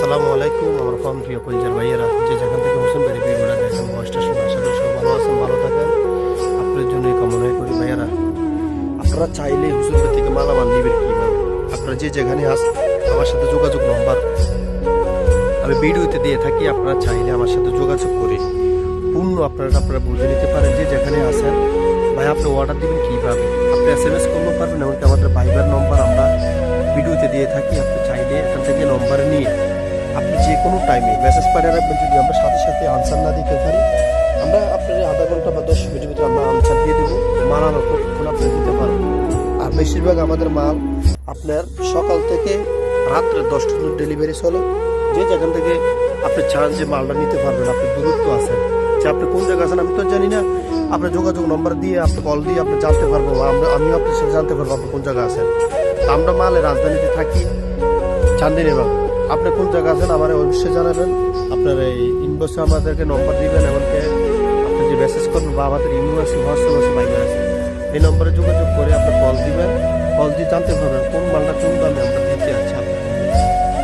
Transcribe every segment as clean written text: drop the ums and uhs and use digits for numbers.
আসসালামু আলাইকুম আমার কম প্রিয় কলজার ভাইয়েরা, যে যেখান থেকে হোসেন বাড়ি ভিডিওটা দেখেন বয়সটা শুনে আশা করি সব ভালো আছেন, ভালো থাকেন। আপনার জন্য কামনাই করি ভাইয়েরা। আপনারা চাইলে হুসেন থেকে মালামাল নেবেন কীভাবে, আপনারা যে যেখানে আসেন আমার সাথে যোগাযোগ নম্বর আমি ভিডিওতে দিয়ে থাকি। আপনারা চাইলে আমার সাথে যোগাযোগ করে পূর্ণ আপনারা বুঝে নিতে পারেন যে যেখানে আসেন। ভাই আপনি অর্ডার দেবেন কীভাবে, আপনি SMS করতে পারবেন, এমনকি আমাদের ভাইবার নম্বর আমরা ভিডিওতে দিয়ে থাকি। আপনি চাইলে এখান থেকে নম্বর নিয়ে আপনি যে কোনো টাইমে মেসেজ পাঠিয়ে রাখবেন। যদি আমরা সাথে সাথে আনসার না দিতে পারি, আমরা আপনার আধা ঘন্টা বা 10 মিনিটের ভিতরে আমরা আনসার দিয়ে দেবো। মাল আমার কতক্ষণ আপনি দিতে পারবেন। আর বেশিরভাগ আমাদের মাল আপনার সকাল থেকে রাত্রে 10টা পর্যন্ত ডেলিভারি চলে। যে যেখান থেকে আপনি চান যে মালটা নিতে পারবেন, আপনি দূরত্ব আছেন, যে আপনি কোন জায়গায় আছেন আমি তো জানি না, আপনার যোগাযোগ নম্বর দিয়ে আপনি কল দিয়ে আপনি জানতে পারবো, আমিও আপনার সাথে জানতে পারবো আপনি কোন জায়গায় আছেন। আমরা মালে রাজধানীতে থাকি, চান্দিনীবাগ। আপনি কোন জায়গায় আছেন আমার অবশ্যই জানাবেন। আপনার এই ইনবক্সে আমাদেরকে নম্বর দিবেন, এমনকি আপনি যে মেসেজ করবেন বা আমাদের ইমেল আছে, হোয়াটসঅ্যাপ আছে, ভাইবার আছে, এই নম্বরে যোগাযোগ করে আপনি কল দিবেন। কল দিয়ে জানতে পারবেন কোন মালটা কোন দামে আমরা দিতে আছি।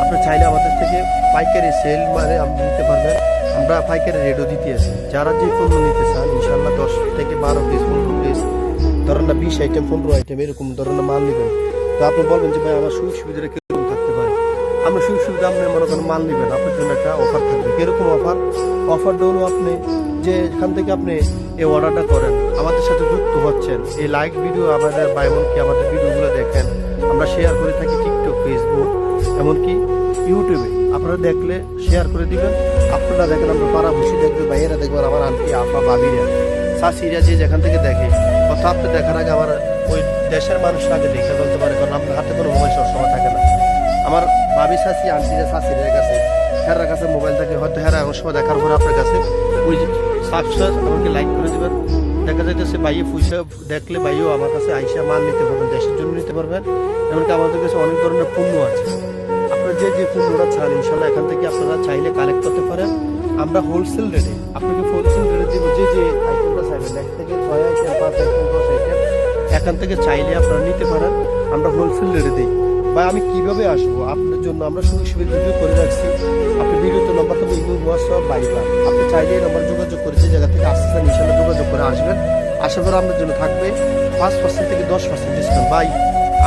আপনি চাইলে আমাদের থেকে পাইকারি সেল মানে আপনি নিতে পারবেন। আমরা পাইকারি রেটও দিতে আছি। যারা যে পণ্য নিতে চান ইনশাল্লাহ 10 থেকে 12 পিস 15 পিস ধরেন না 20 আইটেম 15 আইটেম এরকম ধরেন না মাল নেবেন। তো আপনি বলবেন যে ভাই আমার সুযোগ সুবিধাটা কিরকম থাকতে পারে, আমরা সুযোগ সুবিধা আপনি মনে করেন মাল নেবেন, আপনার জন্য একটা অফার থাকবে। কিরকম অফারটা হলো আপনি যে এখান থেকে আপনি এই অর্ডারটা করেন, আমাদের সাথে যুক্ত হচ্ছেন, এই লাইক ভিডিও আমাদের বা এমনকি আমাদের ভিডিওগুলো দেখেন, আমরা শেয়ার করে থাকি টিকটক, ফেসবুক, এমনকি ইউটিউবে। আপনারা দেখলে শেয়ার করে দিবেন। আপনারা দেখেন আমরা পাড়া খুশি দেখবে, ভাইয়েরা দেখবেন, আমার আন্টি আপা ভাবিরা শাশিরা যে যেখান থেকে দেখে, কথা আপনি দেখার আগে আমার ওই দেশের মানুষের আগে দেখে বলতে পারে, কারণ আপনার হাতে কোনো মোবাইল সবসময় থাকে না। আমার ভাবি শাশি আন্টিরা শাশিদের কাছে হেরার কাছে মোবাইল থাকে, হয়তো হেরা এমন সময় দেখার পরে আপনার কাছে ওই সাবস্ক্রাইব আমাকে লাইক করে দেবেন। দেখা যাইতেছে বাইয়ে পয়সা দেখলে বাইয়েও আমার কাছে আইসা মাল নিতে পারবেন, দেশের জন্য নিতে পারবেন। এমনকি আমাদের কাছে অনেক ধরনের পণ্য আছে। আপনারা যে পণ্যটা চান ইনশাল্লাহ এখান থেকে আপনারা চাইলে কালেক্ট করতে পারেন। আমরা হোলসেল রেটে আপনাকে হোলসেল রেটে দেবো। যে আইটেমটা চাইবেন 1 থেকে 6 আইটেম 5 আইটেম 10 আইটেম এখান থেকে চাইলে আপনারা নিতে পারেন। আমরা হোলসেল রেটে দিই। বা আমি কিভাবে আসবো আপনার জন্য আমরা সুযোগ সুবিধা ভিডিও করে রাখছি। আপনি ভিডিওতে নম্বর তো ইমেল, হোয়াটসঅ্যাপ, ভাইবার, আপনি চাইলে এই নম্বর যোগাযোগ করে যে জায়গা থেকে আসছেন ইনশাল্লাহ যোগাযোগ করে আসবেন। আসার পর আপনার জন্য থাকবে 5% থেকে 10% ডিসকাউন্ট। ভাই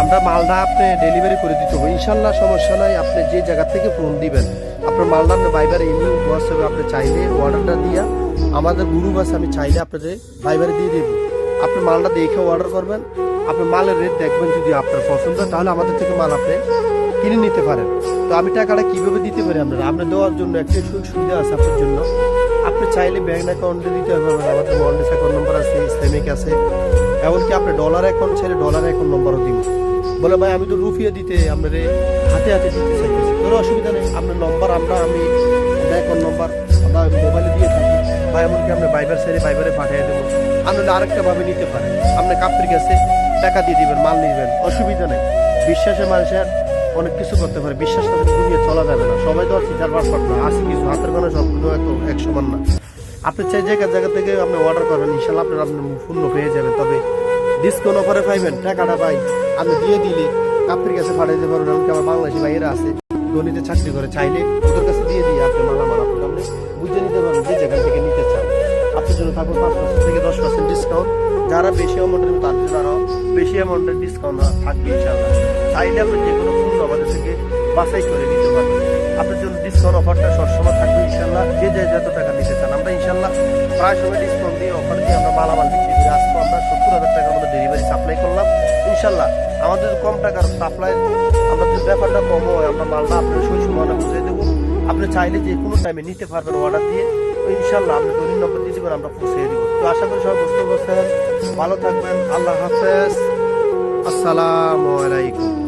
আমরা মালটা আপনি ডেলিভারি করে দিতে হবে ইনশাল্লাহ, সমস্যা নাই। আপনি যে জায়গা থেকে ফোন দিবেন আপনার মালটা আপনি ভাইবারে ইমেল, হোয়াটসঅ্যাপে আপনি চাইলে অর্ডারটা দিয়া আমাদের গ্রুপ আছে, আমি চাইলে আপনাদের ভাইবারে দিয়ে দেবো। আপনি মালটা দেখে অর্ডার করবেন, আপনি মালের রেট দেখবেন, যদি আপনার পছন্দ হয় তাহলে আমাদের থেকে মাল আপনি কিনে নিতে পারেন। তো আমি টাকাটা কীভাবে দিতে পারি আপনার দেওয়ার জন্য একটা সুযোগ সুবিধা আছে আপনার জন্য। আপনি চাইলে ব্যাংক অ্যাকাউন্টে দিতে পারবেন, আমাদের মলনেস অ্যাকাউন্ট নম্বর আছে, ইসলামিক আছে, এমনকি আপনি ডলার অ্যাকাউন্ট চাইলে ডলার অ্যাকাউন্ট নম্বরও দিব। বলে ভাই আমি তো রুপিয়া দিতে আপনার হাতে হাতে দিতে চাইতেছি, কোনো অসুবিধা নেই। আপনার নম্বর আমি অ্যাকাউন্ট নম্বর আমরা মোবাইলে দিয়ে থাকি, বা এমনকি আপনি ভাইবার চাইলে ভাইবারে পাঠিয়ে দেবো। আপনি আরেকটা ভাবে নিতে পারেন, আপনি কাপড় কাছে টাকা দিয়ে দিবেন, মাল নিবেন, অসুবিধা নেই। বিশ্বাসে মানুষের অনেক কিছু করতে পারে, বিশ্বাস না দুনিয়া চলা যাবে না। সবাই তো আর চিটার বাটপার না, আসি কিছু হাতের কোনো সবগুলো এক সমান না। আপনি চাই জায়গা থেকে আপনি অর্ডার করবেন ইনশাল্লাহ আপনার পূর্ণ পেয়ে যাবেন। তবে ডিসকাউন্ট অফারে পাইবেন, টাকাটা ভাই আপনি দিয়ে দিলে কাপড়ের কাছে পাঠিয়ে দিতে পারবেন। এমনকি আমার বাংলাদেশি ভাইয়েরা আছে গণিতে চাকরি করে, চাইলে ওদের কাছে দিয়ে দিয়ে আপনি মালামাল আপনি বুঝে নিতে পারবেন যে যেখান থেকে নিতে চান। আপনার জন্য থাকবে 5% থেকে 10% ডিসকাউন্ট। যারা বেশি অ্যামাউন্টের তাদের জন্য আরও বেশি অ্যামাউন্টের ডিসকাউন্ট থাকবে ইনশাল্লাহ। চাইলে আপনি যে কোনো পণ্য আমাদের থেকে বাছাই করে নিতে পারবেন। আপনার জন্য ডিসকাউন্ট অফারটা সবসময় থাকবে ইনশাল্লাহ। যে যত টাকা নিতে চান আমরা ইনশাল্লাহ প্রায় সময় ডিসকাউন্ট দিয়ে অফার দিয়ে আমরা মালামাল বিক্রি করি। আজকে আমরা 70,000 টাকার মধ্যে ডেলিভারি সাপ্লাই করলাম ইনশাল্লাহ। আমাদের কম টাকার সাপ্লাই, আমরা যদি ব্যাপারটা কম হয় আমরা মালটা আপনার সই সময়টা বুঝিয়ে দেবো। আপনি চাইলে যে কোনো টাইমে নিতে পারবেন অর্ডার দিয়ে, ইনশাল্লাহ আপনি দৈনিক নম্বর দিয়ে দেবেন, আমরা পৌঁছে দেবো। তো আশা করি সবাই বুঝতে পারছেন, ভালো থাকবেন। আল্লাহ হাফেজ, আসসালামু আলাইকুম।